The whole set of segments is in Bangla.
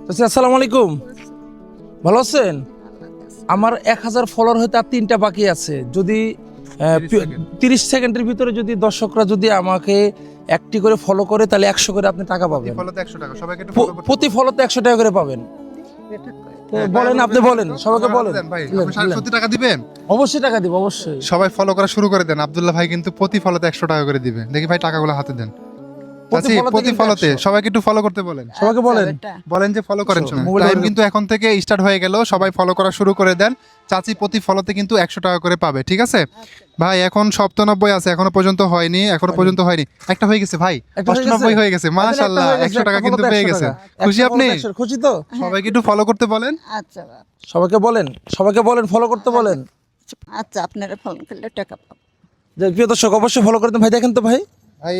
চাচি আসসালামু আলাইকুম, ভালো আছেন? আমার 1000 ফলোয়ার হয়তো আর 3টা বাকি আছে। যদি 30 সেকেন্ডের ভিতরে যদি দর্শকরা যদি আমাকে একটি করে ফলো করে তাহলে 100 করে আপনি টাকা পাবেন। ফলোতে 100 টাকা সবাইকে একটু ফলো করতে প্রতি ফলোতে 100 টাকা করে পাবেন। বলেন, আপনি বলেন, সবাইকে বলেন। ভাই আপনি 60 টাকা দিবেন? অবশ্যই টাকা দিব, অবশ্যই। সবাই ফলো করা শুরু করে দেন। আব্দুল্লাহ ভাই কিন্তু প্রতি ফলোতে 100 টাকা করে দিবে। দেখি ভাই টাকাগুলো হাতে দেন। প্রতি ফলোতে সবাইকে একটু ফলো করতে বলেন। সবাইকে বলেন, বলেন যে ফলো করেন। মোবাইল টাইম কিন্তু এখন থেকে স্টার্ট হয়ে গেল, সবাই ফলো করা শুরু করে দেন। চাচি প্রতি ফলোতে কিন্তু 100 টাকা করে পাবে, ঠিক আছে ভাই? এখন 97 আছে, এখনো পর্যন্ত হয়নি। একটা হয়ে গেছে ভাই, 98 হয়ে গেছে। মাশাআল্লাহ, 100 টাকা কিন্তু পেয়ে গেছে। খুশি আপনি? খুশি তো? সবাইকে একটু ফলো করতে বলেন। আচ্ছা সবাইকে বলেন ফলো করতে বলেন। আচ্ছা, আপনারা ফোন করলে টাকা পাবো। যে প্রিয় দর্শক অবশ্যই ফলো করে দেন। ভাই দেখেন তো ভাই, ভাই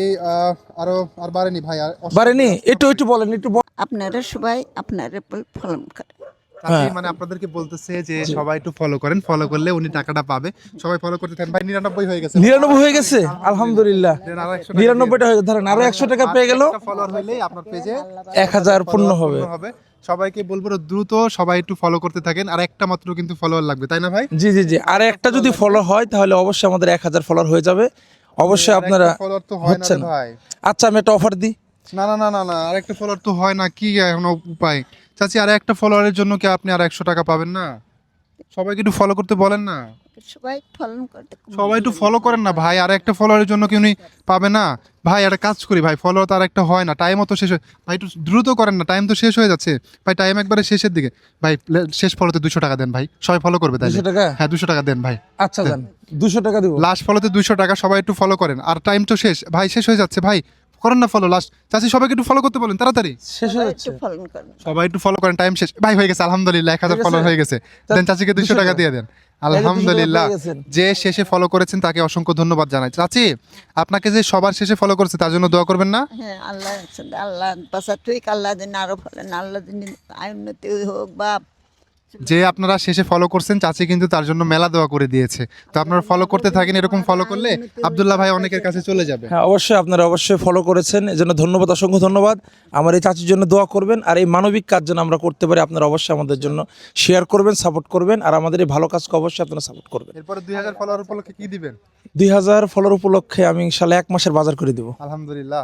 আর বাড়েনি ভাই, আর বাড়েনি। একটু বলেন, একটু আপনারা সবাই আপনারা ফোন করেন। চাচি মানে আপনাদেরকে বলতেছে যে সবাই একটু ফলো করেন, ফলো করলে উনি টাকাটা পাবে। সবাই ফলো করতে থাকেন। ভাই 99 হয়ে গেছে। 99 হয়ে গেছে, আলহামদুলিল্লাহ। দেন আরো 100 টাকা 99টা হয়ে ধরেন, আরো 100 টাকা পেয়ে গেল। ফলোয়ার হইলেই আপনার পেজে 1000 পূর্ণ হবে। সবাইকে বলবো দ্রুত সবাই একটু ফলো করতে থাকেন। আর একটা মাত্র কিন্তু ফলোয়ার লাগবে, তাই না ভাই? জি। আর একটা যদি ফলো হয় তাহলে অবশ্যই আমাদের 1000 ফলোয়ার হয়ে যাবে। অবশ্যই আপনারা ফলোয়ার তো হয় না রে ভাই। আচ্ছা, আমি একটা অফার দিই। না, আরেকটা ফলোয়ার তো হয় না। কি এখন উপায়? চাচি আর একটা ফলোয়ারের জন্য কি আপনি আর 100 টাকা পাবেন না? সবাইকে একটু ফলো করতে বলেন না। সবাই ফোন করতে সবাই একটু ফলো করেন না ভাই। আর একটা ফলোয়ারের জন্য কি উনি পাবে না? ভাই একটা কাজ করি ভাই, ফলোয়ার তো আর একটা হয় না, টাইমও তো শেষ হয়। ভাই একটু দ্রুত করেন না, টাইম তো শেষ হয়ে যাচ্ছে ভাই। টাইম একবারে শেষের দিকে ভাই। শেষ ফলোতে 200 টাকা দেন ভাই, সবাই ফলো করবে তাই। 200 টাকা? হ্যাঁ 200 টাকা দেন ভাই। আচ্ছা দেন, 200 টাকা দিব। লাস্ট ফলোতে 200 টাকা, সবাই একটু ফলো করেন। আর টাইম তো শেষ ভাই, শেষ হয়ে যাচ্ছে ভাই। করেন না ফলো লাস্ট। চাচি সবাইকে একটু ফলো করতে বলেন তাড়াতাড়ি। শেষ হয়ে যাচ্ছে। ফোন করেন। সবাই একটু ফলো করেন, টাইম শেষ ভাই। হয়ে গেছে আলহামদুলিল্লাহ, 1000 ফলো হয়ে গেছে। দেন চাচিকে 200 টাকা দিয়ে দেন। আলহামদুলিল্লাহ, যে শেষে ফলো করেছেন তাকে অসংখ্য ধন্যবাদ জানাই। চাচি আপনাকে যে সবার শেষে ফলো করেছে তার জন্য দোয়া করবেন না? হ্যাঁ, আল্লাহ বাসা তুই আল্লাহ দিন আরো ফলেন, আল্লাহ দিন উন্নতি হোক বাপ। যে আপনারা শেষে ফলো করছেন, চাচি কিন্তু তার জন্য মেলা দোয়া করে দিয়েছে। তো আপনারা ফলো করতে থাকেন, এরকম ফলো করলে আব্দুল্লাহ ভাই অনেকের কাছে চলে যাবে। হ্যাঁ অবশ্যই, আপনারা অবশ্যই ফলো করেছেন, এজন্য ধন্যবাদ, অসংখ্য ধন্যবাদ। আমার এই চাচির জন্য দোয়া করবেন। আর এই মানবিক কাজ যেন আমরা করতে পারি, আপনারা অবশ্যই আমাদের জন্য শেয়ার করবেন, সাপোর্ট করবেন। আর আমাদের এই ভালো কাজকে অবশ্যই আপনারা সাপোর্ট করবেন। এরপরে 2000 ফলোয়ার উপলক্ষে কি দিবেন? 2000 ফলোর উপলক্ষে আমি ইনশাল্লাহ 1 মাসের বাজার করে দিব। আলহামদুলিল্লাহ।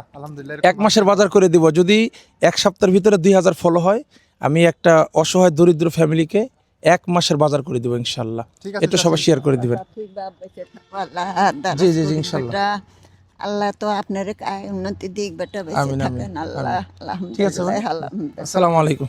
1 মাসের বাজার করে দিব। যদি 1 সপ্তাহের ভিতরে 2000 ফলো হয়, আমি একটা অসহায় দরিদ্র ফ্যামিলিকে 1 মাসের বাজার করে দিব ইনশাল্লাহ। এটা সবাই শেয়ার করে দিবেন। জি ইনশাল্লাহ। আল্লাহ তো আপনার উন্নতি দিক বেটা বেঁচে থাকেন আল্লাহ। ঠিক আছে ভাই, আলহামদুলিল্লাহ। আসসালামু আলাইকুম।